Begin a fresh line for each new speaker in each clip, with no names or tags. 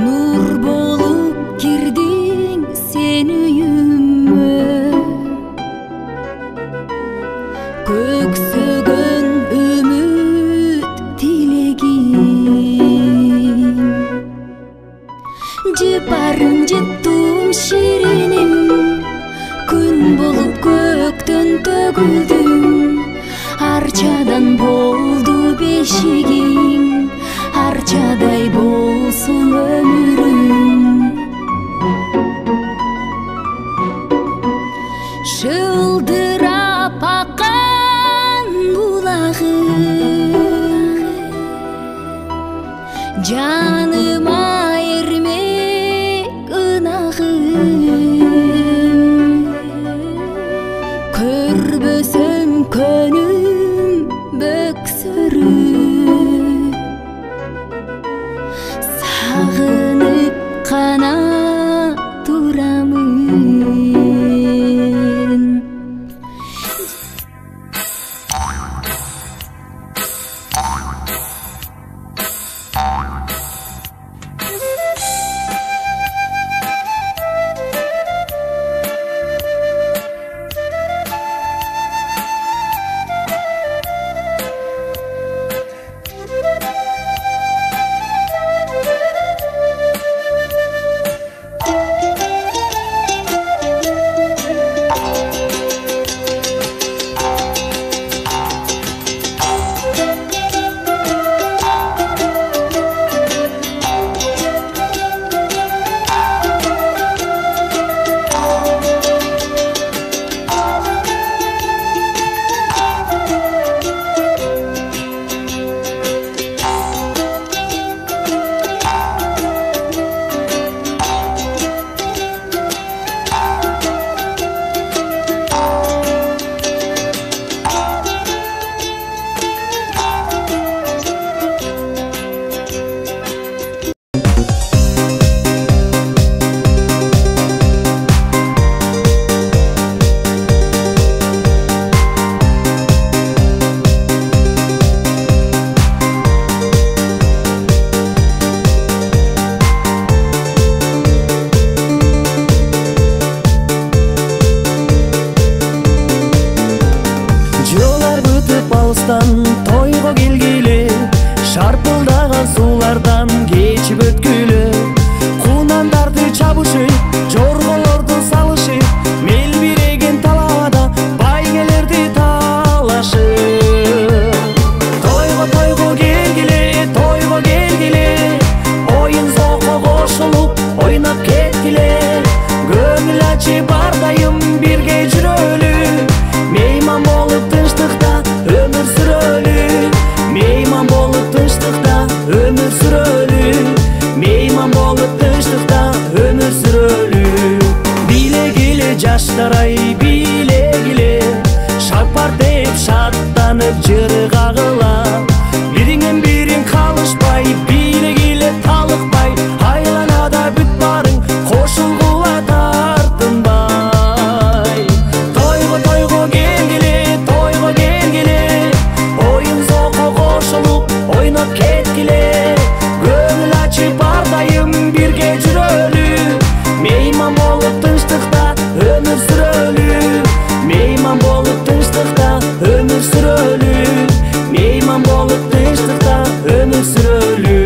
Nur bolup kirding sen uyume, köksögön ümit tilegin. Жыпарың жеттім шириnim, күн болып көктен төгілдің. Арчадан болды бешігің, арчадай болсын өмірің. Шылдырап аққан бұлағы, жаныма ермек ынағы. Көрбөсөң көнүм бөксөрүп, сагынып кана турамын.
Тойго келгиле, шарпылдаган суулардан кечип өткүлө. Кунандарды чабышып, жорголорду салышып, мел биреген талаада байгелерди талашып. Тойго келгиле, оюн зоого кошулуп, ойноп кеткиле. Көңүл ачып ардайым бирге жүрөлү, мейман болуп тынчтыкта ömür sürölü, meyman bolup tınçtıkta ömür sürölü, meyman bolup tınçtıkta ömür sürölü. Bile gile jaştaray bile gile, şapar deyip şattanıp jırı kagıla. Biriңен бириң kalışpay, bile gile talıkpay, aylanada büt barың koşulguğa tartınbay. Toygo gelgile, oyun zoko koşulup oynap ketkile. Göңүл ачып ардайым бирге жүрөлү, мейман болуп тынчтыкта өмүр сүрөлү, мейман болуп тынчтыкта өмүр сүрөлү, мейман болуп тынчтыкта өмүр сүрөлү.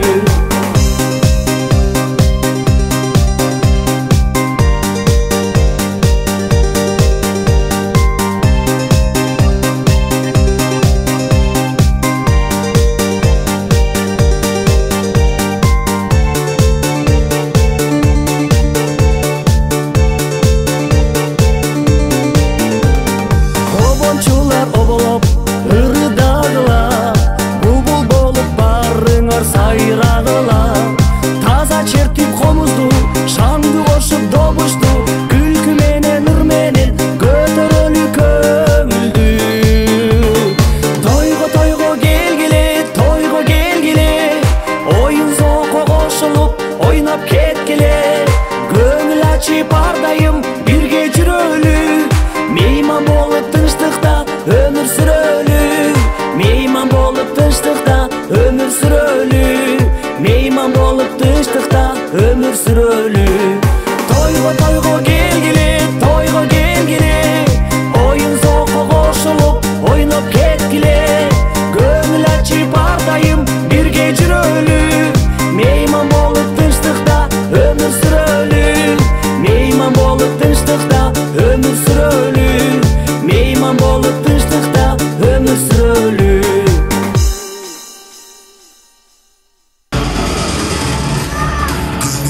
Obonçular obolop ырыдагыла, бул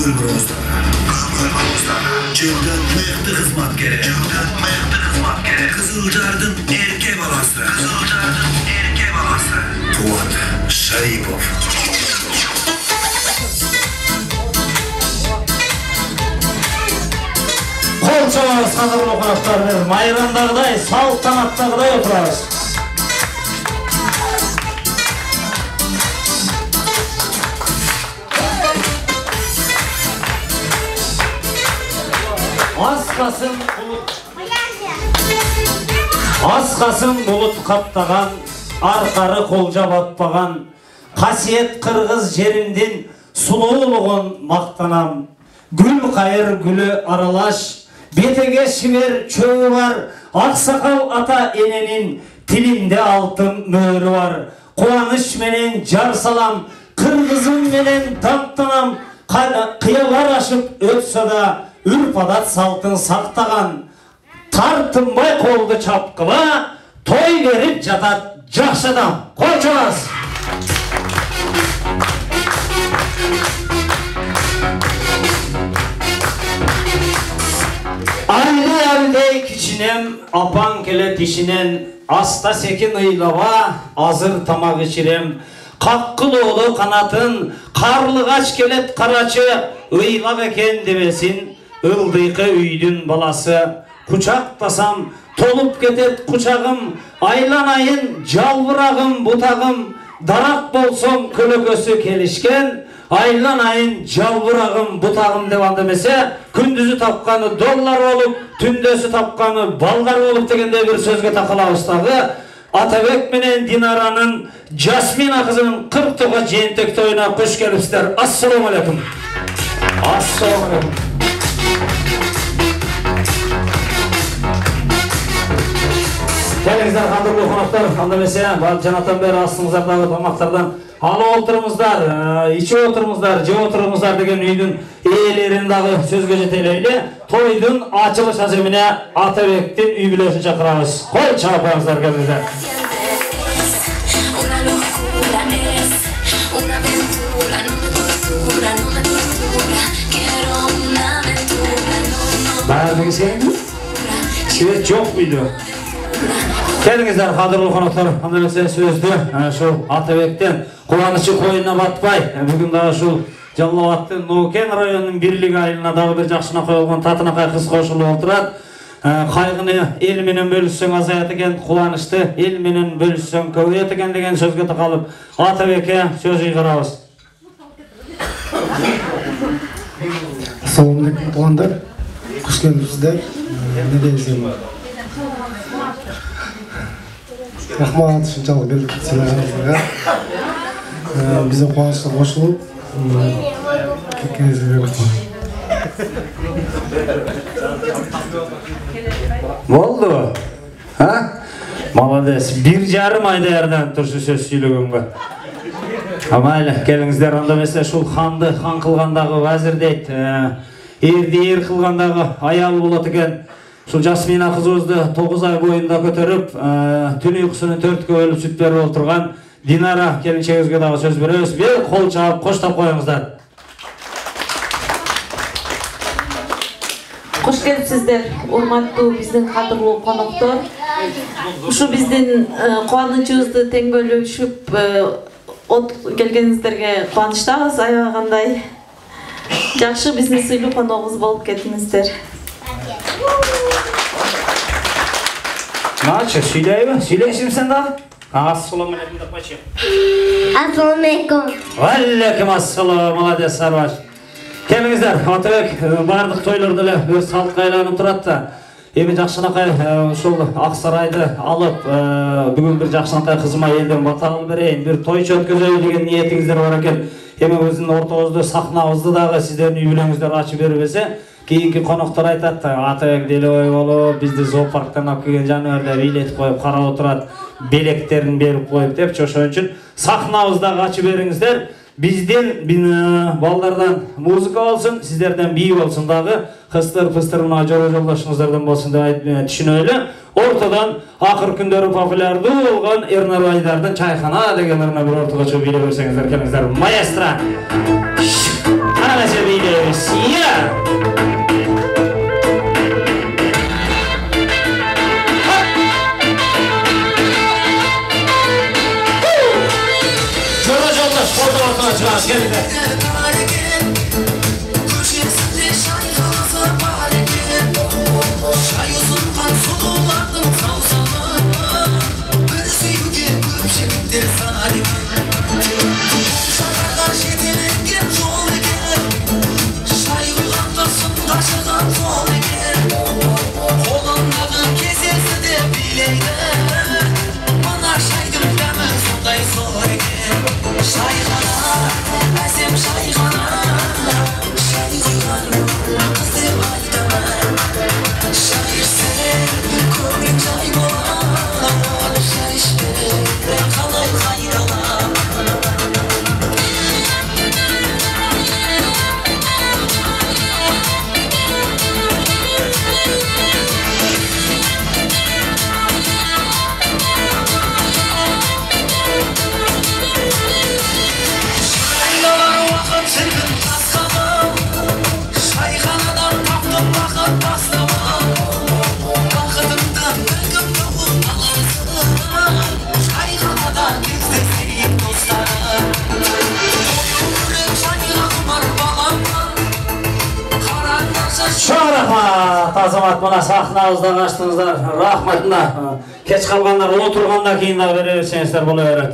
Buyurunuzlar. Cevdet mıhtı hizmetkeri. Kızılcardın erkek balası. Fuat Şaripov.
Kol çalarız kadırlı konaklarımız. Mayrandağıday, saltanattağıday oturarız. Asqasın bulut kaptagan, arqarı kolca batpagan, kasiyet kırgız жерindin suluğuluğun maqtanam. Gül kayır gülü aralaş, betege şiver çöğü var, aksakal ata enenin tilinde altın möhrü var. Kuanış menen jar salam, kırgızım menen taptanam, kıyalar aşıp ötse da ürp adat saltın saktagan. Tartınbay koldu çapkıla, toy verip jatat jakşıdam. Koyçuğaz! Aile evde kiçinem, apan kele dişinen, asta sekin ыйлава, azır tamak içirem. Kakkıl oğlu kanatın, karlıgaç kelet karaçı, ыйлап eken demesin, ıldıykı üydün balası. Kucaktasam tolup ketet kucağım, aylanayın jalbırağım butağım, darak bolsam kölökösü kelişken, aylanayın jalbırağım butağım devam demese, kündüzü tapkanı dollar olup, tündösü tapkanı balgar olup degende bir sözge takılabızдағы Atabek menen Dinara'nın Jasmina kızının 49 jentek toyuna hoş gelipsizler. Assalamu alaikum. Assalamu alaikum. Gelingizler kadırlı konaklar, anda mesela janatan beri astыңыздардағы тамақтардан алып отырыңыздар, içip отырыңыздар, жеп отырыңыздар деген үйдің иелерін дағы сөзге жетелейлі. Тойдың açılış azimine Atabek'tin үй бүлесін шақырамыз. Қой чағып қойыңыздар келіңіздер. Бәрі сен свет жоқ мүйді. Келіңіздер қадірлі қонақтар, андайлықса сөзді шул Атабектен қуанышы қойына батпай, бүгін дағы шул Жаллабаттың Нукен районының Бирлик айылына дағы бір жақшына қойылған Татынақай қыз қошылы отырады. Қайғыны ел менен бөліссең азаят екен, қуанышты ел менен бөліссең көбейет екен деген сөзге тақалып, Атабекке сөз ұйғарабыз.
Ассалаумағалейкум туғандар, қош келіпсіздер. Не дейсің? Рахмат, шыншалық бердік сыйлағаныңызға. Бізде қуанышқа қосылып, кеткеніңізге рахмат.
Болды ба? Молодец. 1,5 айда ярдан тұршы сөз сөйлегенге. Амайлы, келіңіздер, анда mesela шул ханды хан қылғандағы вәзір дейді, ерді ер қылғандағы аял болады екен. Шул Жасмина қызымызды 9 ай бойында көтеріп, түн ұйқысының 4-ке өліп сүт беріп отырған Динара келіншегімізге дағы сөз береміз. Бел қол чағып қоштап қойыңыздар.
Қош келіпсіздер, урматтуу биздин кадырлуу коноктор. Ушу биздин кубанычыбызды тең бөлүшүп келгениңиздерге кубанычтабыз. Аябагандай жакшы биздин сыйлуу коногубуз болуп кеттиңиздер.
Начо, сөйлейбі? Сөйлейсің сен дағы? Ассаламу алейкум деп қойшы.
Ассаламу алейкум.
Алейкум ассалам, молодец, сарбаш. Келіңіздер, Атабек бардық тойларды өз салтқа айланып тұрады. Емен жақшынақай шол Ақсарайды алып, бүгін бір жақшынақай қызыма елден батағыл берейін, бір тойчы өткізеу деген ниетіңіздер бар екен. Емен өзінің ортауызды, сахнауызды дағы сіздердің үйлеріңіздер ашып беріп кейінгі қонақтар айтады, Атабек делі ой болып, бізді зоопарктан алып келген жануарлар билетіп қойып, қарап отырады, белектерін беріп қойып деп, ошон үчүн сахнабыздағы ашып беріңіздер. Бізден балдардан музыка болсын, сіздерден бий болсын дағы, қыстыр-пыстырына жолдашыңыздардан болсын деп түшінөйлі. Ортадан ақыр күндері популярды болған Ернар Айдардың Чайхана дегенлеріне бір ортаға шығып билеп берсеңіздер, келіңіздер. Маэстро! Anası biliriz. Ya. Şöyle yoldaş, orta ortana çıkar. Gelin de. Azamat bana sahnanızdan açtığınızlar rahmetine geç kalganlar oturgandan keyin de verirseniz bolaverat.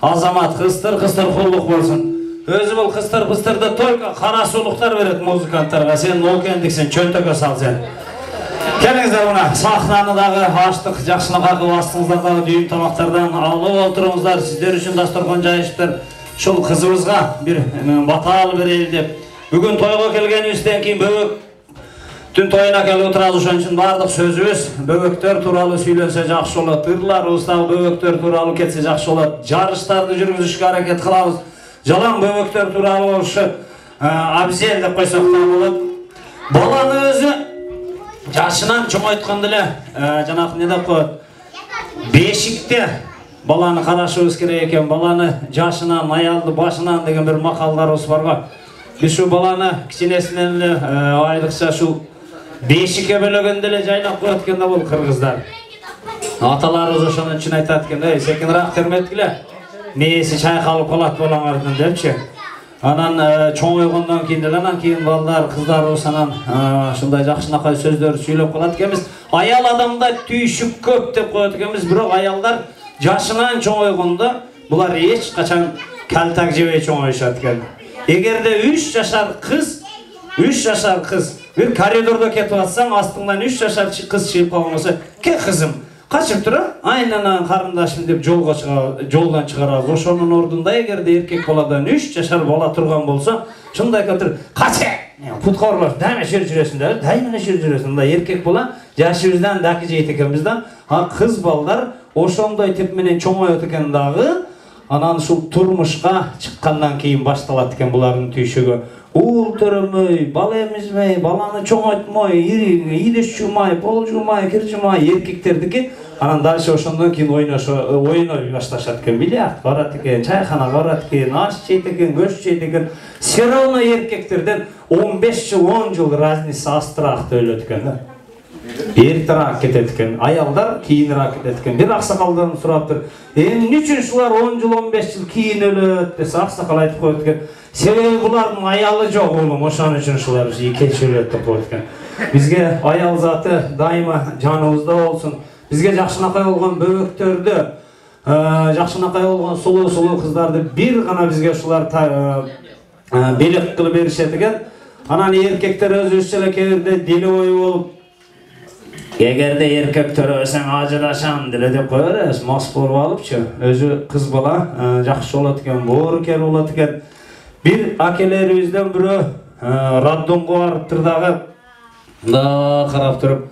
Azamat kıstır kıstır kulluk bolsun. Özü bol kıstır pıstırda toyga kara suluklar veret muzikantarga. Sen ol kendiksen çöntöke sal sen. Kelingizler buna sahnanı dağı açtık, жақшылық ақыл астыңыздар дағы дүйім тамақтардан алып отырыңыздар. Сіздер үшін дастархан жайышыптыр. Шол қызымызға бір батал берейік деп. Бүгін тойға келгенімізден кейін бөгөк түн тойына келіп отырады үшін бардық сөзіміз бөгөктер туралы сөйленсе жақсы болады. Ырлар устағы бөгөктер туралы кетсе жақсы болады. Жарыстарды жүргізушіге әрекет қыламыз. Жалаң бөгөктер туралы болшы абзел деп қойсақ та болады. Баланы өзі жашынан чоңайтқанды эле жанагы не деп коет? Бешикте баланы карашыбыз керек экен. Баланы жашынан, аялды башынан деген бир макалдарыбыз бар го. Биз шу баланы кичинесинен эле айрыкча шу бешикке бөлөгөндө эле жайлап коет экен да бул кыргыздар. Аталарыбыз ошонун үчүн айтат экен, "Эй, секинирээк терметкиле. Мээси чайкалып калат балаңардын" депчи. Анан чоң ойгондон кийин эле анан кийин балдар, кыздарыбыз анан ушундай жакшынакай сөздөрдү сүйлөп калат экенбиз. Аял адамда түйшүк көп деп коет экенбиз, бирок аялдар жашынан чоң ойгондо булар эч качан калтак жебей чоңоюшат экен. Эгерде 3 жашар кыз бир коридордо кетип атсаң, астыңдан 3 жашар кыз чыгып калган болсо, "Ке кызым, качып тура, айнанан карындашым" деп жолдан чыгарабыз. Ошонун ордунда эгерде эркек баладан 3 жашар бала турган болсо, шундай кетир, "Каче, путкорлор, дайма шер жүрөсүң да, дайма шер жүрөсүң да." Эркек бала жашыбыздан даки жейт экенбиз да. Кыз балдар ошондой тип менен чоңоет экен дагы. Анан ушул турмушка чыккандан кийин башталат экен булардын түйшүгү. Уул төрөмөй, бала эмизмей, баланы чоңойтмой, ийдеш жумай, пол жумай, кир жумай, эркектердики. Анан дальше ошондон кийин ойной башташат экен, бильярд барат экен, чайханага барат экен, аш жейт экен, көч жейт экен. Все равно эркектерден 15 жыл, 10 жыл разница астыраак өлөт экен да. Эртерээк кетет экен. Аялдар кийинирээк кетет экен. Бир аксакалдан сураптыр. Эмне үчүн ушулар 10 жыл, 15 жыл кийин өлөт десе аксакал айтып коет экен. Себеби булардын аялы жок улум, ошон үчүн ушулар кеч өлөт деп коет экен. Бизге аял заты дайыма жаныбызда болсун. Бизге жакшынакай болгон бөбөктөрдү, жакшынакай болгон сулуу кыздарды бир гана бизге ушулар белек кылып беришет экен. Анан эркектер өзүбүзчө эле кээде дили ою болуп, эгерде эркек төрөбөсөң ажырашам деле деп кое беребиз, мас болуп алыпчы. Өзү кыз бала жакшы болот экен, боорукер болот экен. Бир акелерибизден бирөө роддомго барыптыр дагы. Да карап туруп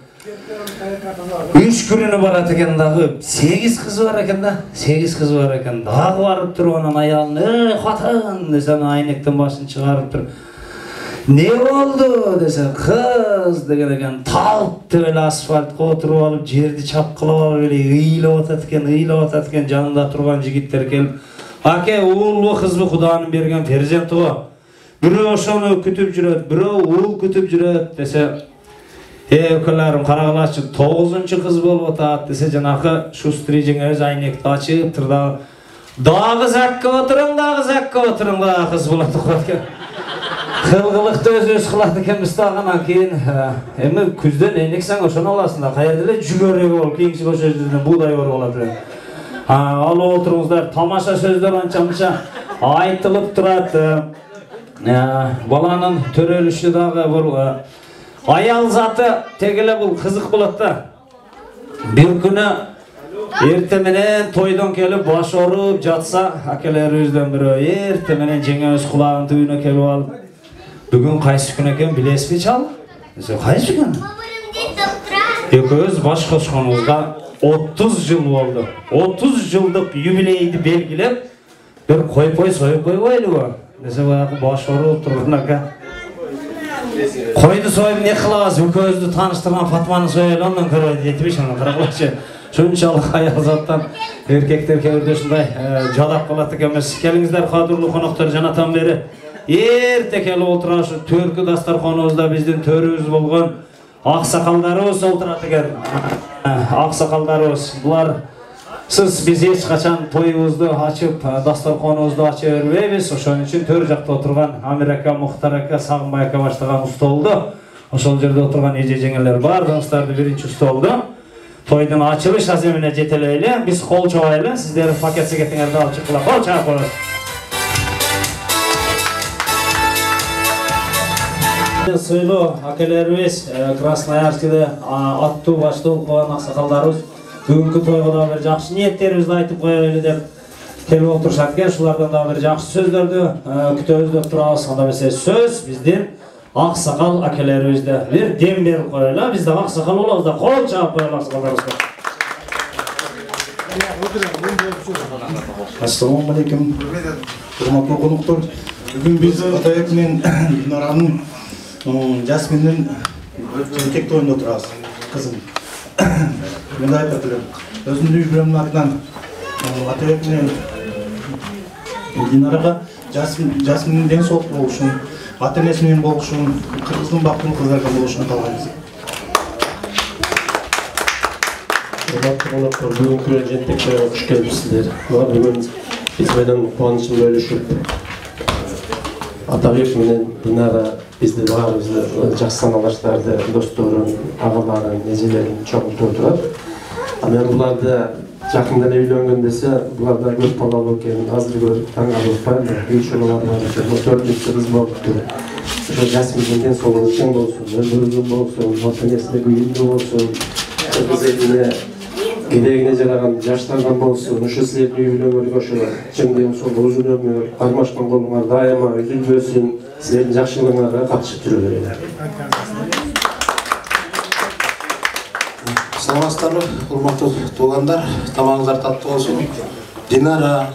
3 күнүнө барат экен дагы. 8 кызы бар экен да. 8 кызы бар экен. Дагы барып туруп анан аялын, "Хатын" десе айнектен башын чыгарып туруп, "Не болду?" десе, "Кыз" деген экен. Талып деп эле асфальтка отуруп алып, жерди чапкылап алып эле ыйлап атат экен, жанында турган жигиттер келип, "Аке, уулбу, кызбы, Куданын берген перзенти го. Biri oşonu kütüp жүрөт, biri uul kütüp жүрөt dese, ökelerim karagılaçı 9-cı kız bolup atat dese janakı Şustrijiň öz aynekti açıp tırda dagı zakka oturun, dagı kız bolup atat. Kılgılıkta öz kılat eken müstağınan keyin emi küzden eyneksen oşonu olasında kayerdile jügörek ol, keyinçi o sözlerden buğday ol oladı. Al oturunuzlar, tamaşa sözler ança-munça aytılıp turat. Balanın törölüşü dağı bu ayal zatı tegele bu kızık bulatda. Bir günü ertemenen toydan kelip baş orup jatsa akeleri özden biri ertemenen jеңе öz kulağın tüyüne kelip alıp bugün kaysı gün eken bilesmi çal? Kaysı gün? Ekөөz baş koşkanımızda 30 yıl oldu. 30 yıllık jubileydi belgilep bir koy soyup koyup bu. Dese baş orup turgan aka. Koydu soyup ne kılağız? Ekөөzdü tanıştırgan Fatma'nı soyup ondan köröydü yetmiş onu kıraklaşı. Şunçalık ayal zattan erkekler kevirde şunday jalak kılatık emes. Kelingizler kadırlı konuklar janatan beri. Erte kelip oturaşı törkü dastarxonubuzda bizdin törübüz bolgon aksakaldarыбыз olturat eken. Aksakaldarыбыз bular siz biz hiç kaçan toyubuzdu açıp dastarxonubuzdu açıp berбейбиz. Oşon üçün tör jakta oturgan Amir aka, Muhtar aka, Sagınbay aka başlagan ustoldu. Oşol jerde oturgan eje jeňeler бар, даңыстарды birinci ustoldu. Toydun açılış azimine jeteleyle biz kol çoğayla sizleri paket seketinlerde alıp çıkıla kol çoğay koyalım. Sıylı akelerimiz Krasnoyarsk'da attı başta olqoğan aksakallarımız bugünkü toyga da bir жақсы niyetlerimizni aytıp koyalım dep kelip oturuşat eken şulardan da bir жақсы sözlerdi kütöbüz dep turabыз. Anda mesela söz bizden aksakal akelerimizde bir dem berip koyalım. Biz de aksakal olabız da kol çağıp koyalım aksakallarımızga.
Assalamu alaikum. Hurmatly konuklar. Bugün biz Atayek менен Dinaranın Jasmin'in tek toyunda oturabız. Kızım. Ben de aytap elem. Özümdü yüreğimin atынан Atayek менен Dinaraga Jasmin'in den soğuk boluşun, ata-enesi менен boluşun, kızın baktığın kızlarga boluşun kalgayız.
Hurmatly konuklar, bugünkü jentek toyga hoş kelipsizler. Bugün biz menен kубанычымды bölüşüp Atabek менен Dinara bizde bаарыбызды жақсы саналаштарды, досторун, агаларын, эжелерин чогултуп отурат. Мен буларды жакында эле үйлөнгөн десе, буларда көп балалуу экен, азыр көрүп таң калып атпаймынбы? 3 жыл бар экен, 4-нче кыз болупту. Ошо Жасминдин ден соолугу чоң болсун, өмүрү болсун, ата-энесине күйүндүү болсун, кыз элине Gidegine jaragан жаштардан болсун, ошо силердин үйлөнгөнгө ошо чың ден соолук, uzun ömür, кармашкан колуңар дайыма үзүлбөсүн, силердин жакшылыгыңарга катышып жүрө берели.
Саламатсыздарбы, урматтуу туугандар, тамагыңыздар таттуу болсун. Динара,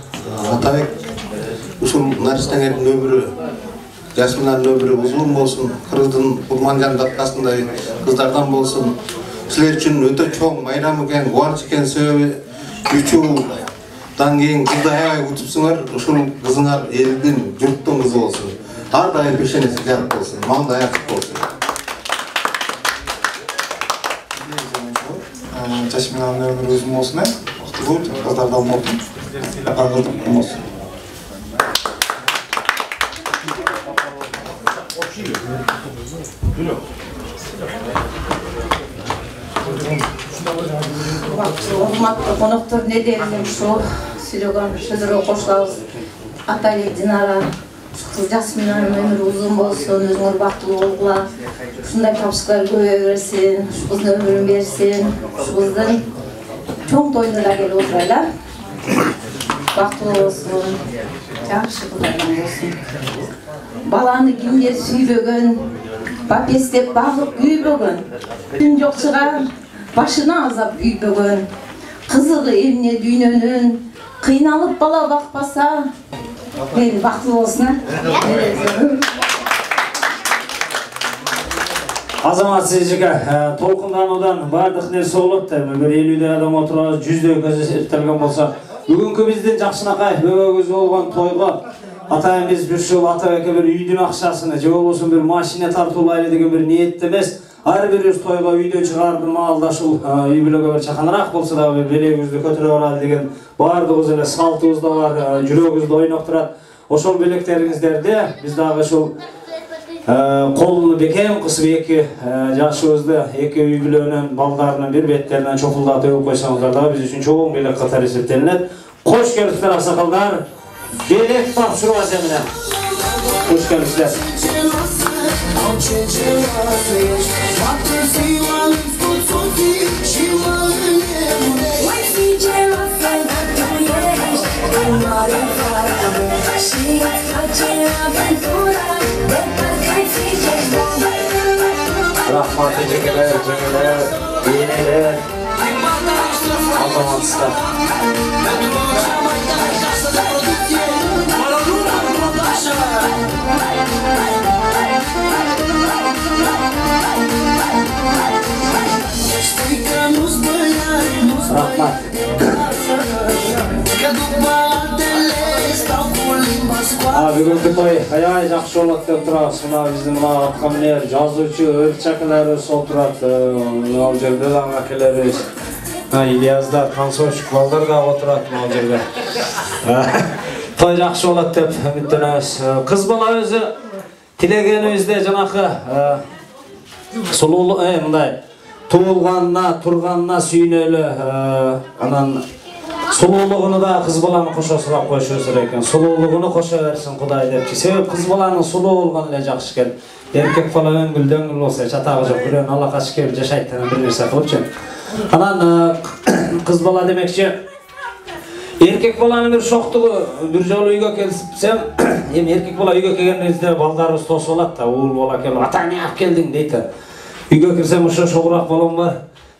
Атабек ушул нарсанеңердин өмүрү, Жасминанын өмүрү uzun болсун, кыргыздын Курманжан даттасындай кыздардан болсун. Sizler için öte çok bayram eкен, kuvанч eкен себеби 3 yıldan keyin kızda aябай kutupsuңар, ушул kızыңар elдин, журттун kızı olsun. Har dayım peşenesi жарык болсун, manda ayaklık болсун. Жасминанын өмүрү uzun болсун, бактылуу кыздардан болсун, кыргыздын болсун.
Урматтуу коноктор, не дегеним ушу сүйлөгөн сөзгө кошулабыз. Атабек, Динара, кыз Жасминанын өмүрү uzun болсун, өзүңөр бактылуу болгула. Ушундай тапшырыктар көбөйө берсин, ушу кыздын өмүрүн берсин, ушу кыздын чоң тоюна да келип отурайлар. Бактылуу болсун, жакшы кыздардан болсун. Баланы кимдер сүйлөгөн, папес деп багып күйбөгөн, күн жокчуга başına azap büyübөгөн, kızığı evine düğününün, kıynalıp bala bakpasa, beni baktı olsun ha.
Azamat sizce tolkundanıdan bardık neresi olup da bir 50'de adam oturarız, 100'de gözü ertelgen bolsa, bugünkü bizden жақшынакай böbөгüz bolgon toyga Атайын биз bir жыл Атабекке bir үйдүн акчасыны же болбосо bir машина тартуулайлы деген bir ниетте эмес. Ар бирибиз тойго үйдөн чыгарды маалда ушул үй бүлөгө bir чаканыраак болсо да bir белегибизди көтөрө баралы деген баардыгыбыз эле салтыбыз да бар, жүрөгүбүздө ойноп турат. Ошол белектериңиздерди биз дагы ушул колуну бекем кысып эки жашыбызды эки үй бүлөнүн балдарынын бир беттеринен чопулдатып өп койсоңуздар дагы биз үчүн чоң белек катары эсептелинет. Кош келипсиздер аксакалдар. Белек тапшыруу аземине. Кош келипсиздер. Rahmat teşekkürler, cümleler, iğneler, azamatsızlar. Rahmat. Бүгүнкү той аябай жакшы болот деп турабыз. Мына биздин мына аткаминер, жазуучу, өрт чакыларыбыз отурат. Ал жерде дагы акелерибиз. Ильяздар, Кансошук балдар дагы отурат ал жерде. Той жакшы болот деп үмүттөнөбүз. Кыз бала өзү тилегенибизде жанакы сулуулук мындай туулганына, турганына сүйүнөлү. Анан сулуулугуну да кыз баланы кошо сурап коюшубуз керек экен. Сулуулугуну кошо берсин Кудай депчи. Себеп кыз баланын сулуу болгону эле жакшы экен. Эркек бала өңгүл болсо чатагы жок, бирөөнүн алакачы келип жашайт деген бир нерсе кылыпчы. Анан кыз бала демекчи эркек баланын бир шоктугу бир жолу үйгө келсем, эми эркек бала үйгө келгенибизде балдарыбыз тосуп алат да, уул бала келип, "Ата, эмне алып келдиң?" дейт. Үйгө кирсем, "Ошо шогураак балам бар."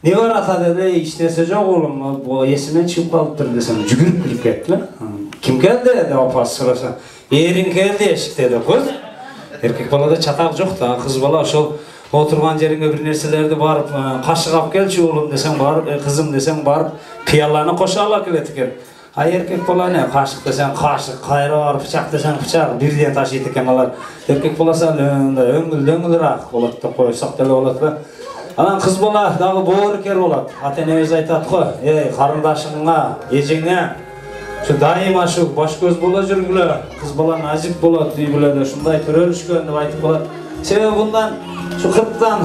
"Не бар ата?" деди. "Эч нерсе жок уулум, бул эсимден чыгып калыптыр" десем, жүгүрүп кирип кетти. "Ким келди?" деп апасы сураса. "Эриң келди эшикте" деп коет. Эркек балада чатак жок да, кыз бала ошол отурган жериңе бир нерселерди барып, "Кашык алып келчи уулум" десең, барып, "Кызым" десең, барып пияланы кошо ала келет экен. А эркек бала не, кашык десең кашык, кайра барып пычак десең пычак, бирден ташыйт экен алар. Эркек баласы өңгүл-дөңгүлүраак болот деп койсок деле болот да. Анан кыз бала дагы боорукер болот. Ата-энебиз айтат го, карындашыңа, эжеңе şu daima şu baş göz bola жүргүлө, kız balan azık болот үй бүлөдө, ушундай төрөлүшкөн деп айтып болот. Себеби bundan şu 40'tan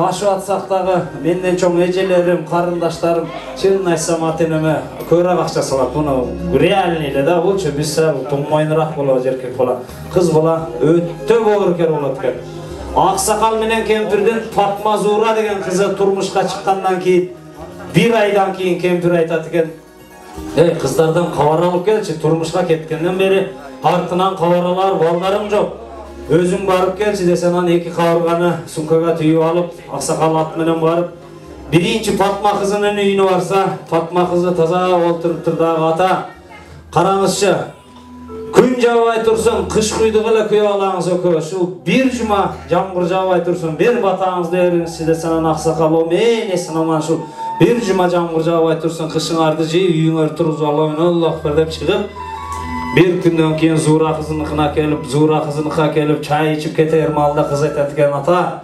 aşıp atsak dagы menden çoң эжелерим, карындаштарым, чынын айтсам ата-энеме көбүрөөк акча салат. Буну реальный эле да, булчу биз туммайныраак болобуз эркек бала. Кыз бала өтө боорукер болот экен. Аксакал менен кемпирдин Патма Зуура деген кызы турмушка чыккандан кийин, bir aydan кийин кемпир айтат экен, kızlardan kavara alıp gelçi, turmuşka ketkenden beri артынан каваралар, балдарым жок. Өзүң барып келчи десен, аны эки кавырганы сумкага түйүп алып, аксакал ат менен барып, биринчи Патма кызынын үйүнө барса, Патма кызы таза олтуруптур дагы, "Ата, караңызчы, күн жаабай турсун, кыш куйдук эле күйүп алаңыз экөө. Ушул бир жума жамгыр жаабай турсун, бир батаңызды бериңизчи" десен, аны аксакал, "О, мен эсин аман ушул bir juma жамгыр жаабай турсун, кышыңарды жей, үйүңөр тургузуп алам, Аллах акбар" деп чыгып, bir күндөн кийин Зуура кызыныкына келип, Зуура кызыныкка келип, чай ичип кетер маалда кыз айтат экен, "Ата,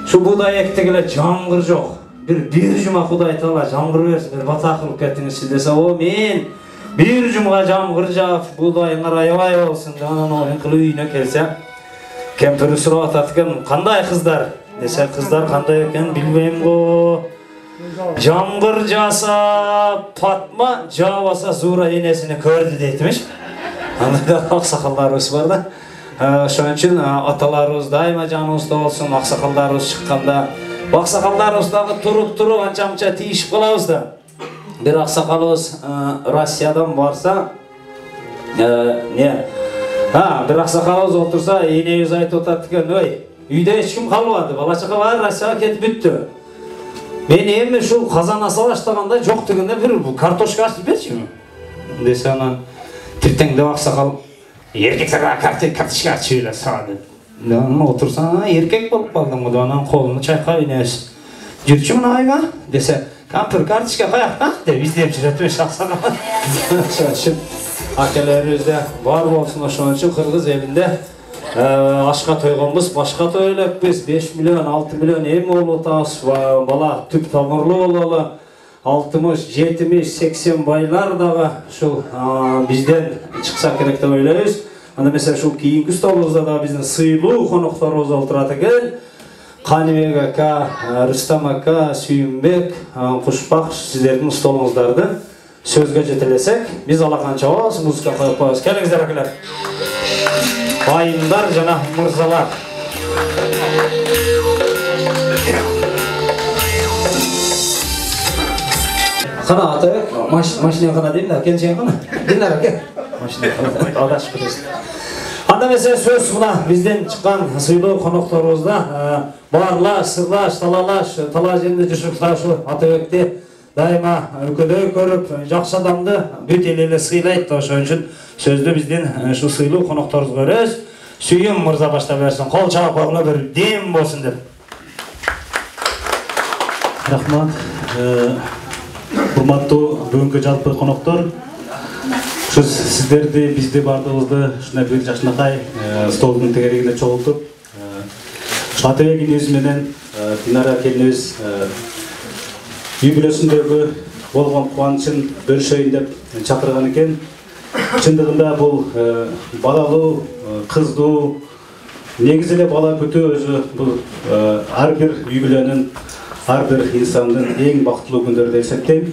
şu buğday ektik эле жамгыр жок. Bir juma Кудай таала жамгыр берсин, бир бата кылып кетиңизчи" десе, "О, мен bir juma жамгыр жаап, buğdayыңар аябай болсун" деп анан оюн кылып үйүнө келсе, кемпири сурап атат экен, "Кандай кыздар?" десе, "Кыздар кандай экен билбейм го. Жамгыр жаса, Патма жабаса, Зуура энесини көрдү" дейтимиш. Анда аксакалдарыбыз бар да. Ошон үчүн аталарыбыз дайыма жаныбызда болсун, аксакалдарыбыз чыкканда, аксакалдарыбыз дагы туруп анча-мынча тийишип калабыз да. Бир аксакалыбыз Россиядан барса, бир аксакалыбыз отурса, энебиз айтып атат экен, "Ой, үйдө эч ким калбады, бала чака баары Россияга кетип бүттү. Мен эми ушул казан аса баштаганда жок дегенде бир картошка ачып берчи" десе, анан тиртеңдеп аксакал, "Эркектерге картошка ачып эле сага" деп. Анан отурсаң, "Эркек болуп калдың го" деп анан колуну чайкап энебиз, "Жүрчү мына айга" десе, "Кампир картошка каякта" деп издеп жүрөт эмес аксакал. акелерибиз да бар болсун. Ошон үчүн Кыргыз элинде ашка тойгонбуз, башка той элекпиз. 5 миллион, 6 миллион эми болуп атабыз. Бала түп тамырлуу бололу. 60, 70, 80 байлар дагы ушул бизден чыкса керек деп ойлойбуз. Анда mesela ушул кийинки столубузда да биздин сыйлуу конокторубуз отурат экен. Канибек ака, Рустам ака, Сүйүнбек, Кушпак сиздердин столуңуздарды сөзгө жетелесек, биз алаканча болобуз, музыка коюп коебуз. Келиңиздер акелер. Байымдар жана мырзалар. Кана атайык, машина кана дейм да, келчең кана. Динар аке. Машина кана, адашып кетесиз. Анда mesela söz мына бизден чыккан сыйлуу конокторубузда барлаш, сырлаш, талалаш, тала жеринде жашыкташы Атабекти дайыма өлкөдөй көрүп, жакшы адамды бүт эл эле сыйлайт. Ошон үчүн сөздү биздин ушу сыйлуу конокторубузга беребиз. Сүйүн мырза баштап берсин. Кол чаап койгуна бир дем болсун деп.
Рахмат. Урматтуу бүгүнкү жалпы коноктор, сиздерди, бизди бардыгыбызды ушундай бир жакшынакай столдун тегерегинде чогултуп, Атабек инебиз менен Динара келинибиз юбилейсиндөгү болгон кубанычын бөлүшөйүн деп чакырган экен. Чындыгында бул балалуу, кыздуу, негизи эле бала күтүү өзү бул ар бир юбилейнин, ар бир инсандын эң бактылуу күндөрү деп эсептейм.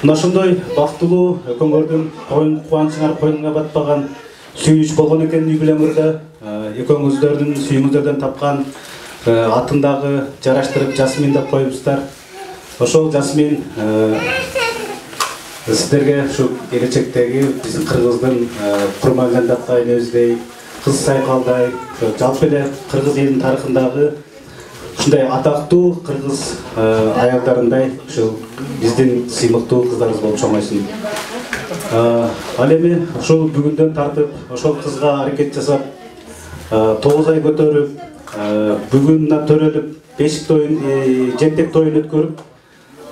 Мына ошондой бактылуу экөөңөрдүн кубанычыңар койнуңа батпаган сүйүнүч болгон экен юбилейиңерде. Экөөңүздөрдүн сүйүүңүздөрдөн тапкан атындагы жараштырып Жасмин деп коюпсуздар. Ошол Жасмин сиздерге ушу келечектеги биздин Кыргыздын Курманган энебиздей, Кыз Сайкалдай, жалпы эле Кыргыз элинин тарыхындагы ушундай атактуу кыргыз аялдарындай ушул биздин сыймыктуу кыздарыбыз болуп чоңойсун. Ал эми ушул бүгүндөн тартып ошол кызга аракет жасап 9 ай көтөрүп, бүгүн төрөлүп, бешик тоюн, жемтек тоюн өткөрүп,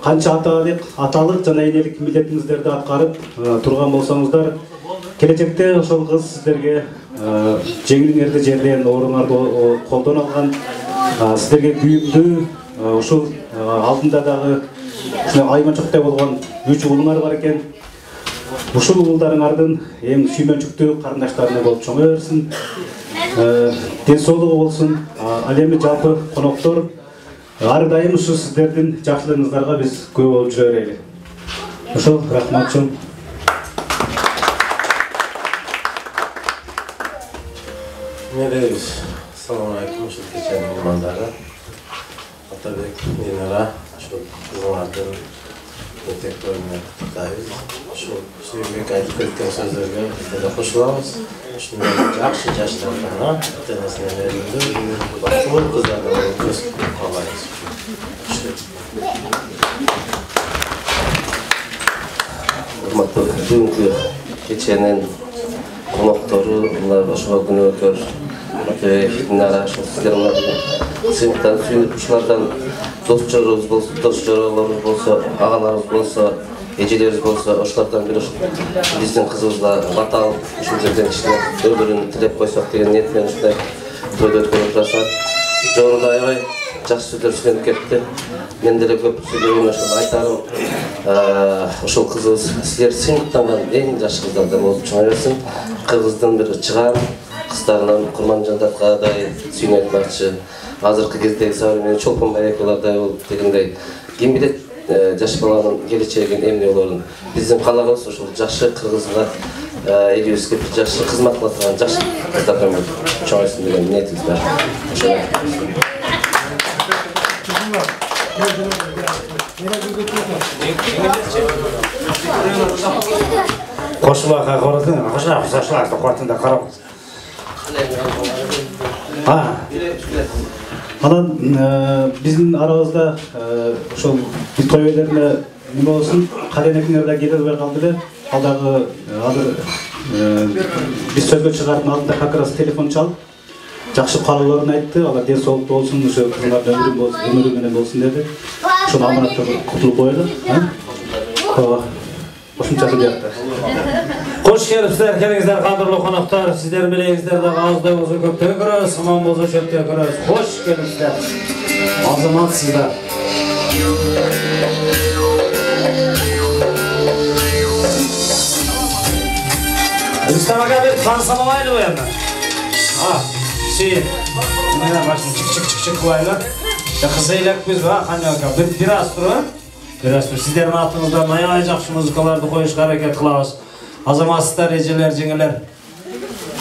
канча аталык жана энелик милдетиңиздерди аткарып турган болсоңуздар, келечекте ошол кыз сиздерге жеңилиңерди жерлеген, ооруңарды колдон алган, сиздерге күйүктүү, ушул алдында дагы айманчоктой болгон 3 уулуңар бар экен. Ушул уулдарыңардын эң сүймөнчүктүү карындаштарына болуп чоңой берсин. Ден соолугу болсун. Ал эми жалпы коноктор ар дайым ушу сиздердин жакшылыгыңыздарга биз күбө болуп жүрө берели. Ошол рахматчым.
Assalamu alaikum, ушул кеченин меймандары. Атабек, Динара, ушул кызыңардын мектеп тоюна куттуктайбыз. Ушул Сүйүнбек айтып кеткен сөздөргө биз да кошулабыз. Ушундай жакшы жаштардын ата-энесине берилүү, бактылуу кыздардан көз каалайбыз. Урматтуу бүгүнкү кеченин коноктору, булар ошол күнөөкөр Динара, сиздер сыймыктан сүйүнүп ушулардан дос-жоролорубуз болсо, агаларыбыз болсо, эжелерибиз болсо, ошолордон бир биздин кызыбызга бата алып, ушул жерден кичине өмүрүн тилеп койсок деген ниет менен ушундай тойду өткөрүп жатат. Жогоруда аябай жакшы сөздөр сүйлөнүп кетти. Мен деле көп сүйлөгөн ошол айтарым, ошол кызыбыз силер сыймыктанган эң жакшы кыздардан болуп чоңой берсин. Кыргыздын бир чыгаан кыздарынан Курманжандатгадай сүйүн айтмакчы. Азыркы кездеги современный чолпон байекалардай болуп дегендей, ким билет жаш баланын келечегин эмне болорун. Биздин каалагыбыз ушул жакшы кыргызга элибизге жакшы кызмат кыла турган жакшы кыздардан болуп чоңойсун деген ниетибиз бар.
Кошуларга карадың, кошулар кортунда карап.
Анан биздин арабызда ошол биз той элерине неме болсун, каленекиңер да келе калды эле. Ал дагы азыр биз сөзгө чыгаардын алдында как раз телефон чалып, жакшы каалоолорун айтты. Алар ден соолуктуу болсун, ошо кызыңардын өмүрү менен болсун деди. Ошону аманаттан кутулуп коелу. Кошумчасы бuyakta.
Hoş gelipsizler, kelingizler qadırlı konaklar. Sizler bilingizler de ağızda olsa köpte görürüz, aman olsa çöpte görürüz. Hoş gelipsizler. Azamatsızlar. Rüstem aga bir tanısalamaydı bu yandan. Ah, şey. Neden başını çık koyaylar. Ya kızıyla biz var, hani aga biraz durun. Biraz dur. Sizlerin altınızda mayayacak şu muzikalarda koyuşka hareket kılavuz. Azamatsızlar, eceler, cengeler.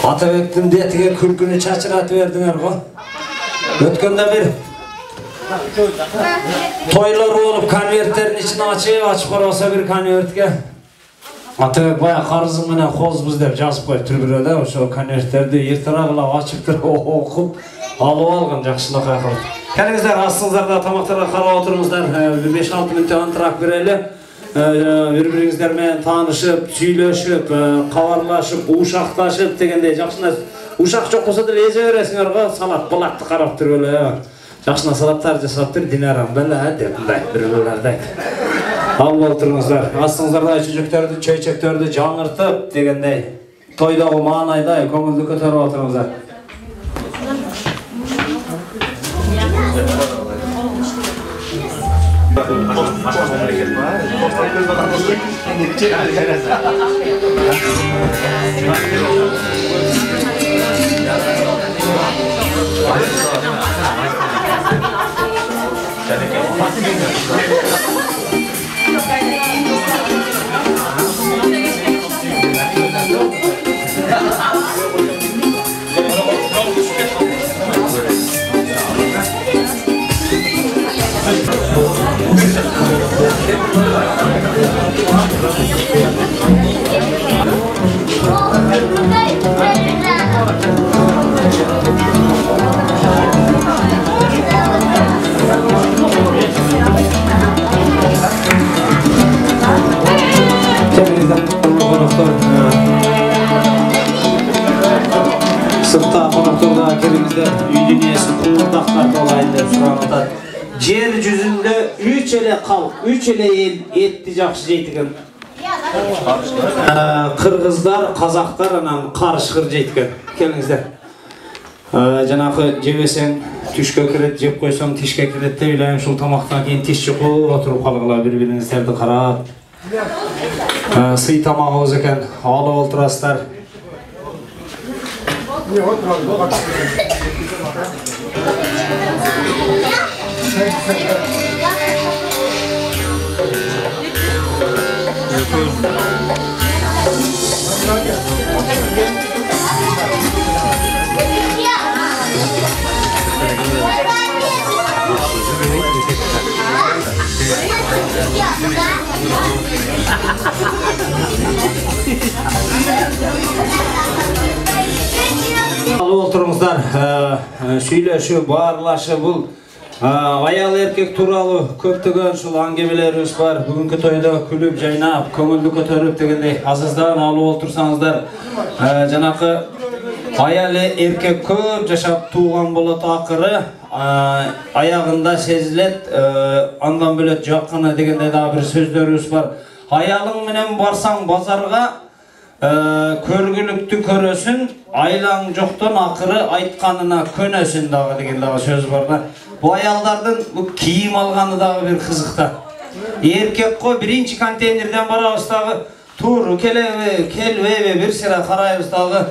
Atabek'tin detiye külkünü çaçıratı verdiler bu. Ötkende bir toylar olup konvertlerin içine açıp olsa bir konvertge. Atabek bayağı karızım mene kozbuz dep жазып koyup türbüröde o konvertlerdi yırtırağıla açıptır okup alıp algın jakşılık akıl. Kendinizler astыңızдарда тамақтарға қарап отырыңыздар. 5-6 минут антырақ берелі. Bir-biringizlerмен tanışıp, süйлöşüp, kavarlaşıp, uşaqlaşıp degende жақшына ушақ жоқ болса да еже бересіңер ғой, салат балатты қарап тұр өлі. Жақшына салаттар жасап тұр, Динарам бәлі деп бір-бірлерді. Алып отырыңыздар. Астыңыздарда чөчектерді, чөйчектерді жаңыртып дегендей, тойдағы маңайдай көңілді көтеріп отырыңыздар. Sırtta konuktorda kelimizde үй dünyası kumurdaklar dolayında suranıda Jer yüzünde 3 ele kalk, 3 ele el etti jakşı jeytigen. Kırgızlar, Kazaklar anan karışkır jeytigen. Kelingizler. Janakı jebesen tüşke kiret, jep koysam tişke kiret de bilayım şul tamaktan keyin tiş çukur oturup kalgılar bir-birinizlerdi karap. Sый tamağımız eken, alıp olturasızlar. Alıp oturumuzlar, süйлöşü, bağırlaşı bul. Ayal erkek turalı köptөгөн şul angemelerimiz var. Bugünkü toyda külüp, jaynap, köngüldü kötörüp degendey azızdan alıp otursanızlar. Janakı ayal erkek köp jaşap tuğan bolat akırı. Ayağında sezilet, andan bölet jakını degendey daha bir sözlerimiz var. Ayalın menen barsan bazarga körgülüktü körösün, aylan joktan akırı aytkanına könösün dağı degen dağı söz var da. Bu ayallardan bu kiyim alğanı dağı bir kızıkta. Erkek ko birinci konteynerden barabız dağı tur kelve bir sıra karayız dağı.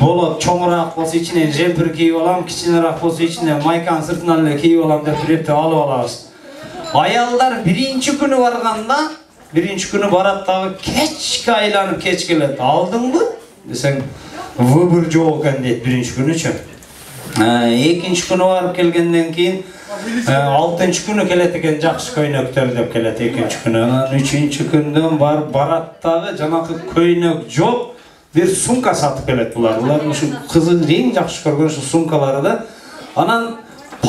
Bolot çoğurak bolsa içine jemper kiyip alam, kiçinerak bolsa içine maykan sırtından ele kiyip alam dep birepte alıp alabız. Ayallar birinci günü varganda birinci günü barat dağı keçke aylanıp keç kelet. Aldın mı? Desen vıbır joğu eken deyit birinci günü için. Ekinci günü varıp kelgenden keyin 6-cı günü kelet eken jakşı köynöktör dep kelet ekinci günü. 3-cü günden barat dağı janakı köynök jok bir sumka satıp kelet bular. Buların şu kızın en jakşı körgön şu sumkaları da. Anan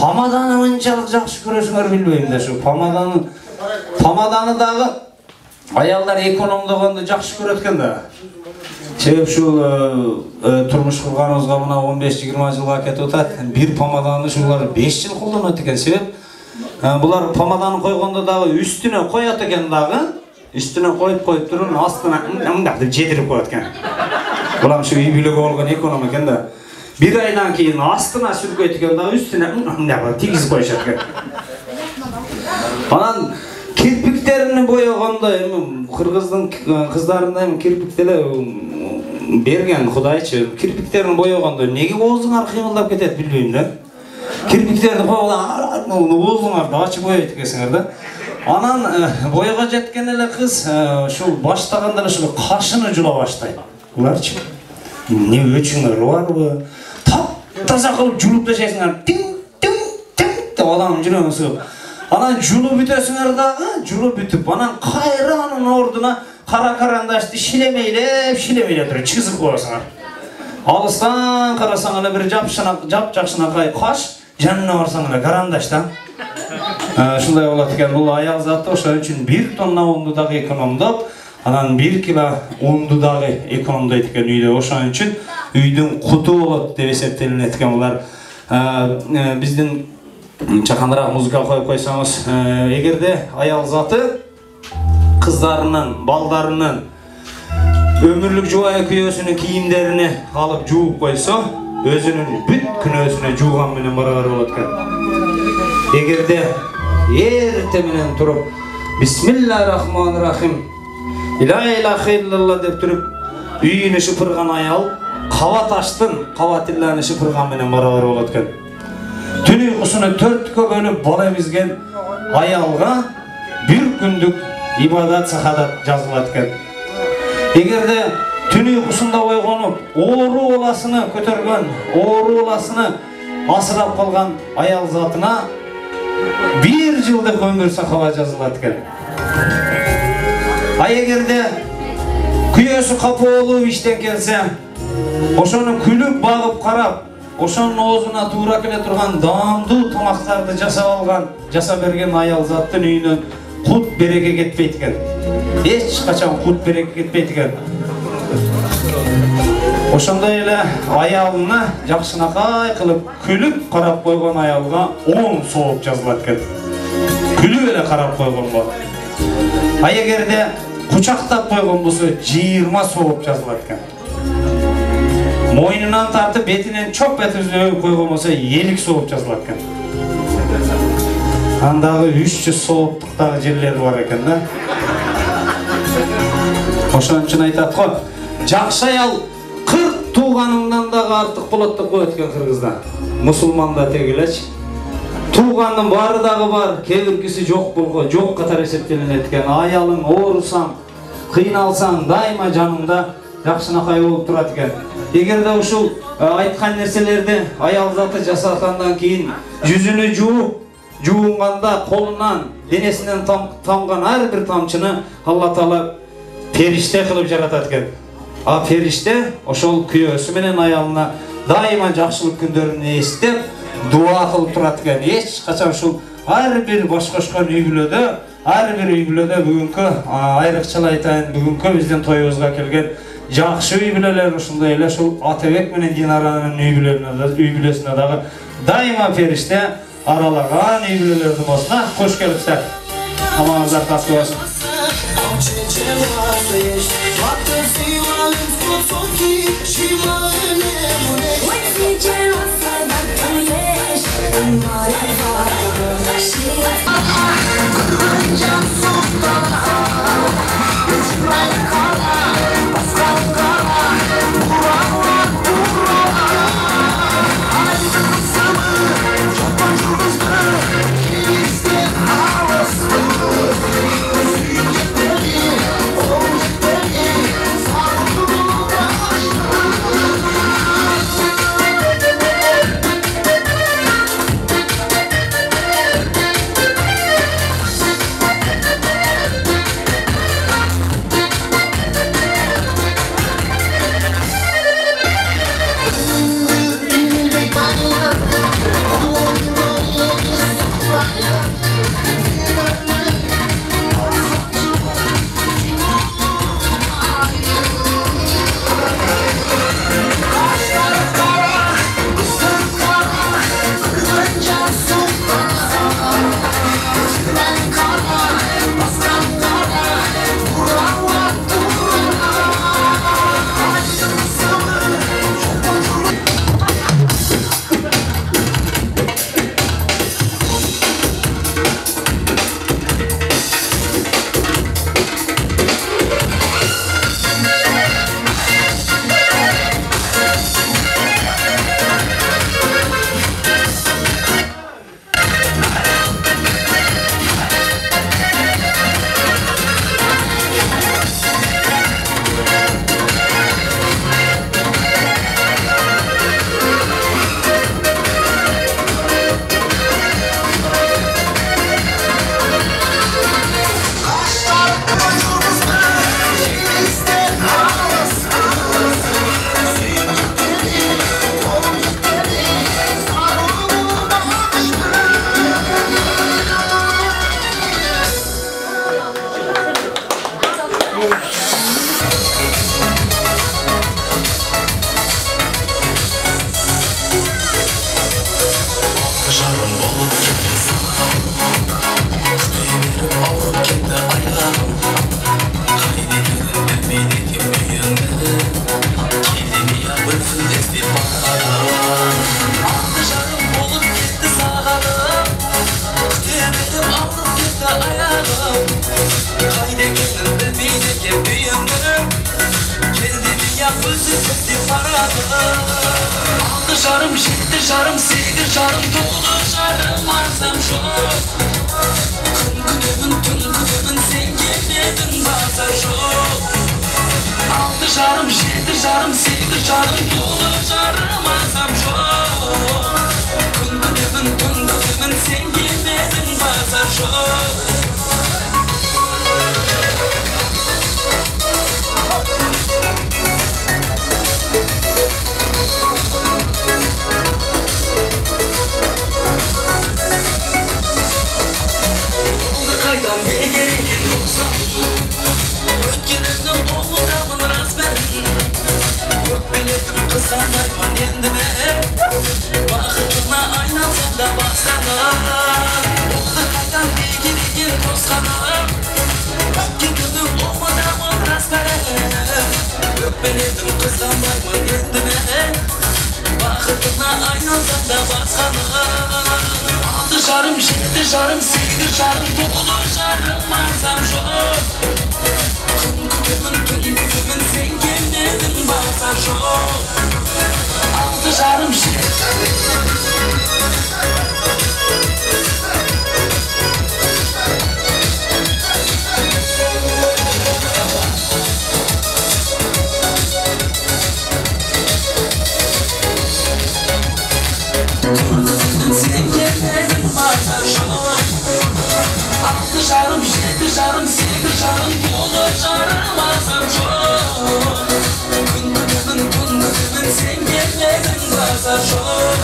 pamadanı mınçalık jakşı körösüңөр bilbeyim de şu pamadanı dağı ayallar ekonomdogонду jakşı körөtken da. Sebep şu turmuş kurganımızga mına 15-20 yılga ketip atat. Bir pamadаны şular 5 yıl kullanat eken sebep. Bular pamadаны koyganda dağı üstüne koyat eken dağı üstüne koyup durun, astına dep jedirip koyat eken. Bulam şu үй бүлөгө болгон эконом экен да. Bir aydan keyin astına sürkөйт экен да, üstüne dep tigizip koyuşат экен. Анан kirpiklerini boyaganda Kırgızdın kızlarında kirpikleri bergen Kudayçı kirpiklerini boyaganda nege oğuzunlar kıyıldap ketet bilbeyim de. Kirpiklerini koyaganda oğuzunlar da açıp boyayt ekesiңер da. Anan boyaga jetken ele kız şu baştaganda şu kaşını jula başlayt. Ularçı ne öçüңөр barбы? Taza kılıp julup taşaysыңар. Ting ting ting деп adam жүрөгүн сыгып. Anan julup бүтөсүңөр дагы, julup бүтүп, анан кайра анын ордуна кара карандашты шилемейлеп туруп чыгызып коесуңар. Алыстан карасаң эле бир жапжакшынакай каш, жанына барсаң эле карандаштан. Ушундай болот экен. Бул аял заты ошон үчүн 1 тонна унду дагы экономдоп, анан 1 кило унду дагы экономдойт экен үйдө. Ошон үчүн үйдүн куту болот деп эсептелинет экен булар. Биздин чакандыраак музыка коюп койсоңуз, эгерде аял заты кыздарынын, балдарынын өмүрлүк жубайы күйөөсүнүн кийимдеrini алып жууп койсо, өзүнүн бүт күнөөсүнө жууган менен барабар болот экен. Эгерде эрте менен туруп Бисмиллахиррахманиррахим Ила илаха иллаллах деп туруп үйүнү шыпырган аял каба таштын кабатилланы шыпырган менен барабар болот экен. Түн уйкусуну 4-кө бөлүп бала эмизген аялга 1 күндүк ибадат сахадат жазылат экен. Эгерде түн уйкусунда ойгонуп, оору баласыны көтөргөн, оору баласыны асырап калган аял затына 1 жылдык өмүр сахаба жазылат экен. Эгерде күйөөсү капоолуу иштен келсе, ошону күлүп багып карап, ошонун оозуна туура келе турган даамдуу тамактарды жасап берген аял заттын үйүнөн кут береке кетпейт экен. Эч качан кут береке кетпейт экен. Ошондой эле аялына жакшынакай кылып күлүп карап койгон аялга 10 сооп жазылат экен. Күлүп эле карап койгонго. Эгерде кучактап койгон болсо 20 сооп жазылат экен. Мойнунан тартып бетинен чоп этип койгон болсо 50 сооп жазылат экен. Андагы 300 сооптук дагы жерлери бар экен да. Ошон үчүн айтат го, жакшы аял 40 тууганыңдан дагы артык болот деп коет экен кыргызда. Мусулманда тегилечи. Туугандын баары дагы бар, кебиркиси жок катары эсептелинет экен. Аялың оорусаң, кыйналсаң, дайыма жаныңда жакшынакай болуп турат экен. Эгерде ушул айткан нерселерди аял заты жасагандан кийин жүзүнү жууганда колунан, денесинен тамган ар бир тамчыны Алла Таала периште кылып жаратат экен. А периште ошол күйөөсү менен аялына дайыма жакшылык күндөрүн эстеп, дуа кылып турат экен. Эч качан ушул ар бир баш кошкон үй бүлөдө бүгүнкү айрыкчалай айтайын, бүгүнкү биздин тоюбузга келген жакшы үй бүлөлөр ушундай эле ушул Атабек менен Динаранын үй бүлөсүнө дагы дайыма периште аралаган үй бүлөлөрдүн болсуна кош келипсиздер. Аманыңыздар таскы болсун.
Altı жарым, жеті жарым, сегіз жарым, тоғыз жарым арзан жоқ. Күн күтемін, түн күтемін, сен келмедің базар жоқ. Altı жарым, жеті жарым, сегіз жарым, тоғыз жарым арзан жоқ. Күн күтемін, түн күтемін, сен келмедің базар жоқ. Қайдан бегерген болсам, өткенімнің оғындамын рас бәрін. Өкпелетіп қызғанбаймын енді мен, бақытына айналсам да басқаны. Олды қайдан бегерген тосқаным, өткенімнің оғындамын рас бәрін. Өкпелетіп қызғанбаймын енді мен, бақытына айналсам да басқаны. Altı жарым, жеті жарым, сегіз жарым, тоғыз жарым арзан жоқ. Күн күтемін, түн күтемін, сен келмедің базар жоқ. Altı жарым, Altı жарым, жеті жарым, сегіз жарым, тоғыз жарым арзан жоқ. Күн күтемін, түн күтемін, сен келмедің базар жоқ.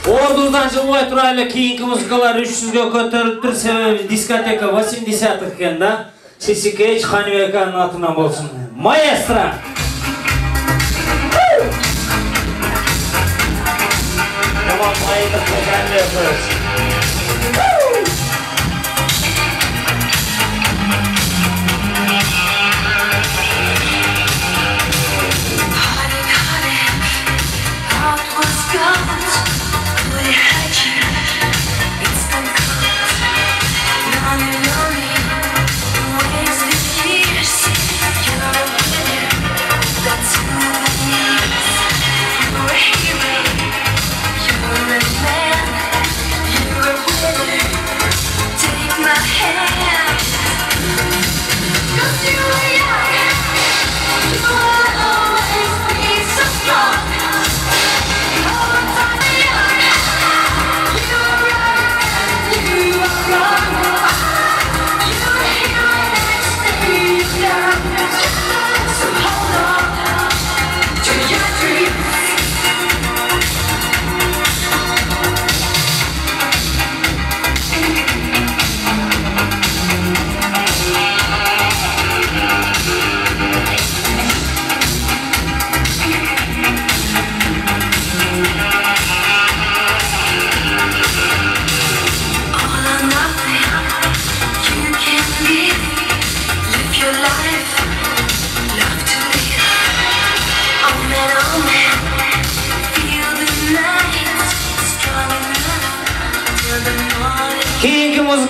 Ордудан жылбай турайлы кейинки музыкалар 300-ге көтөрүлүптүр, себеби дискотека 80-х экен да. Сисикеч Ханыбеканын атынан болсун. Маэстро! Come on, maestro,
That's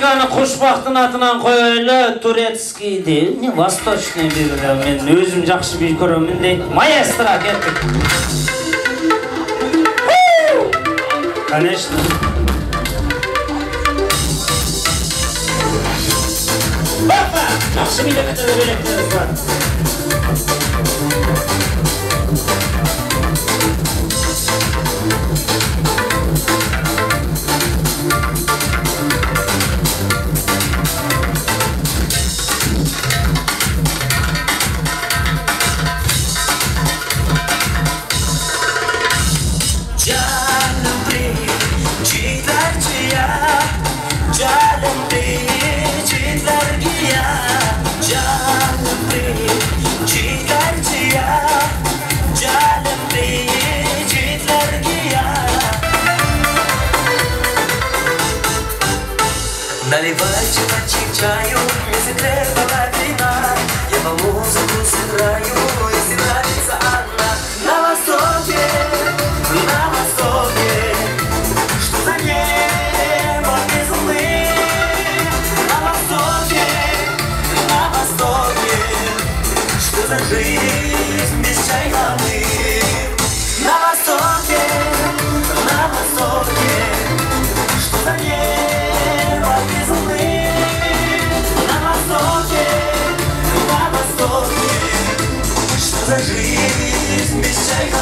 музыканы Кушбактын атынан коелу, турецкий дейт, не восточный бир, мен өзүм жакшы бий көрөмүн дейт. Маэстро кеттик. Конечно. Бапа, жакшы бийлегенде белектериз бар.
Наливайте мальчик чаю, если требовала вина. Я по музыку сыграю, если нравится она. На востоке, что за небо без луны. На востоке, что за жизнь без чайны. На востоке, что за небо без луны. На востоке, что за жизнь без чайны.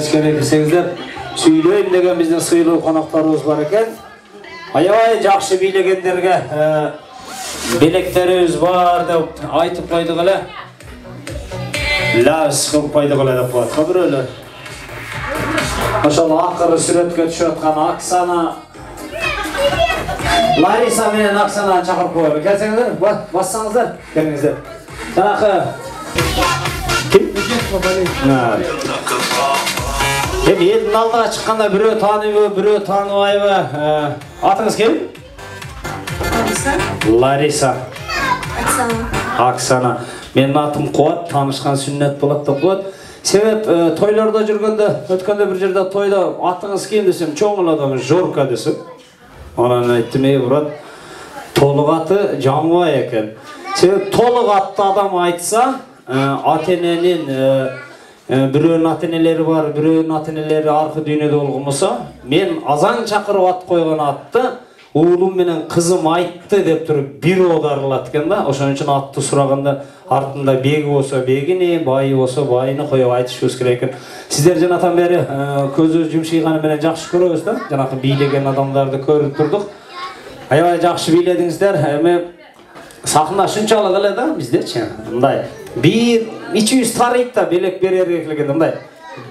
Eskere bilsеңіздер, сөйлейін деген біздің сыйлы қонақтарымыз бар екен. Аябай жақсы билегендерге белектеріміз бар деп айтып қойдық әлі. Ләвіс қылып қойдық әлі деп қойдық. Қабір өлі. Машалла ақыры сүретке түсіп жатқан Оксана, Лариса менен Оксананы шақырып қойып. Келсеңіздер, бассаңыздар, келіңіздер. Жаңағы елдің алдыға шыққанда біреу таныбы, біреу танымайбы. Атыңыз кім? Лариса. Оксана. Менің атым Қуат, танышқан сүннет болады деп қойды. Себеп тойларда жүргенде, өткенде бір жерде тойда атыңыз кім десем, чоңыл адамы Жорка десем. Онан айттым, брат, толық аты Жанбай екен. Себеп толық атты адам айтса, ата-ененің біреуінің ата-енелері бар, біреуінің ата-енелері арқы дүйнеде болғымаса, мен азан шақырып ат қойған атты уылым менен қызым айтты деп тұрып бір одарылады екен да. Ошон үчүн атты сұрағанда артында бегі болса бегini, байы болса байыны қойып айтышыбыз керек екен. Сіздер жанатан бері көзі жұмшайғаны менен жақсы көрөбүз да. Жанакы бийлеген адамдарды көрүп турдук. Аябай жақсы бийледиңиздер. Эми сахна шунчалык эле да биздечи. Мындай 200 тарыйт да белек берер келгенде мындай.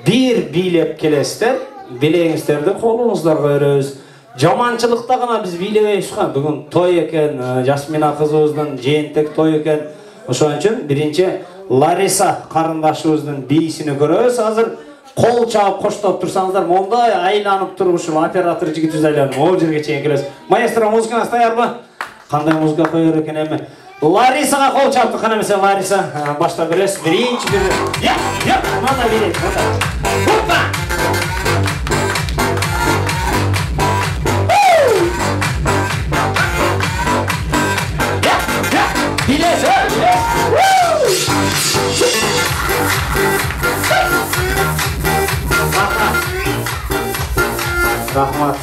Бир бийлеп келесиздер, белегиңиздерди колуңуздарга беребиз. Жаманчылыкта гана биз бийлебейбиз го. Бүгүн той экен, Жасмина кызыбыздын жээнтек той экен. Ошон үчүн биринчи Лариса карындашыбыздын бийисин көрөбүз. Азыр кол чаап коштоп турсаңыздар, мондай айланып турушуп оператор жигитибиз айланып могу жерге чейин келесиз. Маэстро, музыкаңыз даярбы? Кандай музыка коёр экен эми? Ларисага кол чаап турган эмес, Лариса баштап бересиз. Биринчи бир. Мына берет. Хоппа! Рахмат,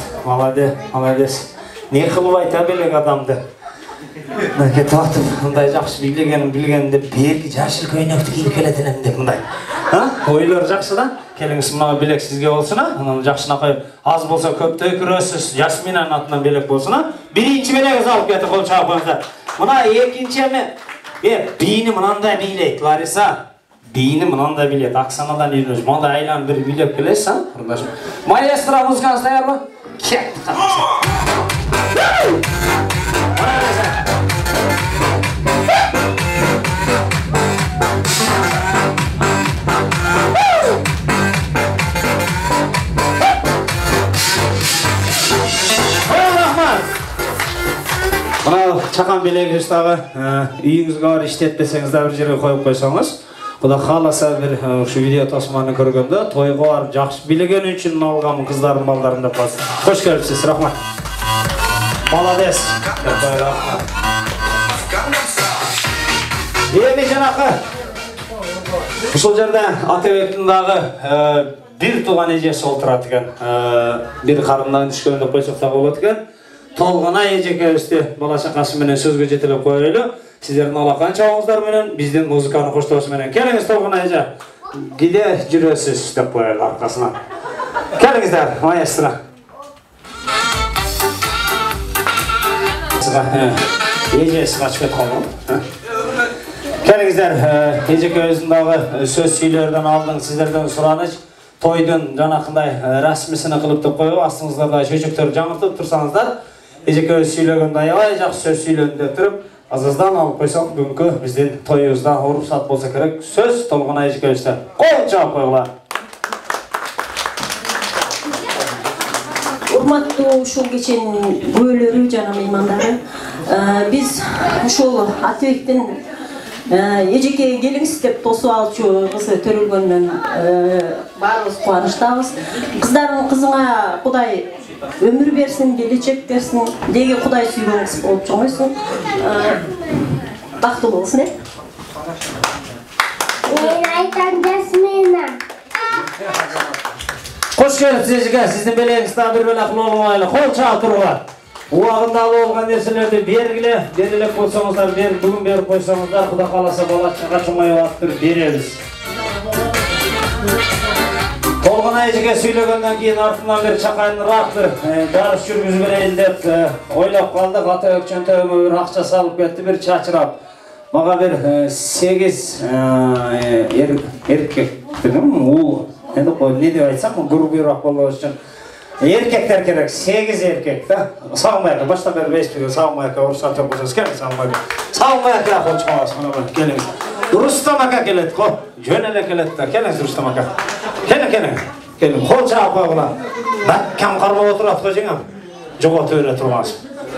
молодец. Не кылып айта белек адамды. Мынакей татып, мындай жакшы билгенин деп берки жашыл көйнөктү кийип келет элем деп мындай. Ойлор жакшы да? Келиңиз мына белек сизге болсун, анан жакшынакай аз болсо көптөй күрөсүз. Жасминанын атынан белек болсун. Биринчи белегиңизди алып кетип кол чаап коюңуздар. Мына экинчи эми бийини мынандай бийлейт Лариса. Бийини мынандай билет, Оксанадан үйрөнүш. Мындай айланып бир билеп келесиз, кырдашым. Маэстро, музыкаңыз даярбы? Кет. Мына чакан белегиңиз дагы үйүңүзгө бар иштетпесеңиз да бир жерге коюп койсоңуз. Кудай кааласа бир ушу видео тосманы көргөндө тойго барып жакшы билеген үчүн алган кыздардын балдарын деп коесуз. Кош келипсиз, рахмат. Молодец. Эми жанакы ушул жерде Атабектин дагы бир тууган эжеси отурат экен. Бир карындан түшкөн деп койсок да болот экен. Толгона эжекебизди бала чакасы менен сөзгө жетелеп коелу. Сиздердин алакан чабыңыздар менен биздин музыканы коштоосу менен келиңиз Толгона эже. Киде жүрөсүз деп коелу аркасынан. Келиңиздер, маэстро. Эжеси качып кеткан. Келиңиздер, эжекебиздин дагы сөз сүйлөрдөн алдын сиздерден сураныч. Тойдун жанакындай расмисин кылып деп коюп, астыңыздарда чөчөктөр жаңыртып турсаңыздар, эжекебиз сүйлөгөндө аябай жакшы сөз сүйлөдү деп туруп, азыздан алып койсок, бүгүнкү биздин тоюбузда уруксат болсо керек. Сөз Толгона эжекебизде. Кол чаап койгула.
Урматтуу ушул кеченин күбөлөрү жана меймандары, биз ушул Атабектин эжекеге келиңиз деп тосуп алчу кызы төрөлгөндөн баарыбыз кубанычтабыз. Кыздардын кызыңа Кудай өмүр берсин, келечек берсин, деги Кудай сүйгөн кыз болуп чоңойсун. Бактылуу болсун,
Мен айтам Жасмина.
Кош келипсиз эжеке, сиздин белегиңиз дагы бир беле кылып алгайлы. Кол чаап туруңар. Убагында алып алган нерселерди берилеп койсоңуздар, бүгүн берип койсоңуздар, Кудай кааласа бала чага чоңоюп атып беребиз. Толгона эжеке сүйлөгөндөн кийин артынан бир чакайыныраак бир дарс жүргүзүп берейин деп ойлоп калдык. Атабек чөнтөгүмө бир акча салып кетти, бир чачырап. Мага бир 8 эркек дегем, эми не деп айтсам, грубыйраак болбош үчүн. Erkekler gerek, 8 erkek de. Sağmayaka, baştan beri 5 bir sağmayaka urusat yok olsanız gelin sağmayaka. Sağmayaka yapın çıkmazsın ona gelin. Rustamaka gelet ko, jönele gelet de, gelin Rustamaka. Gelin, kol çağ koygular. Bak, kam karma otur atko jengam. Jogot öyle turmaz.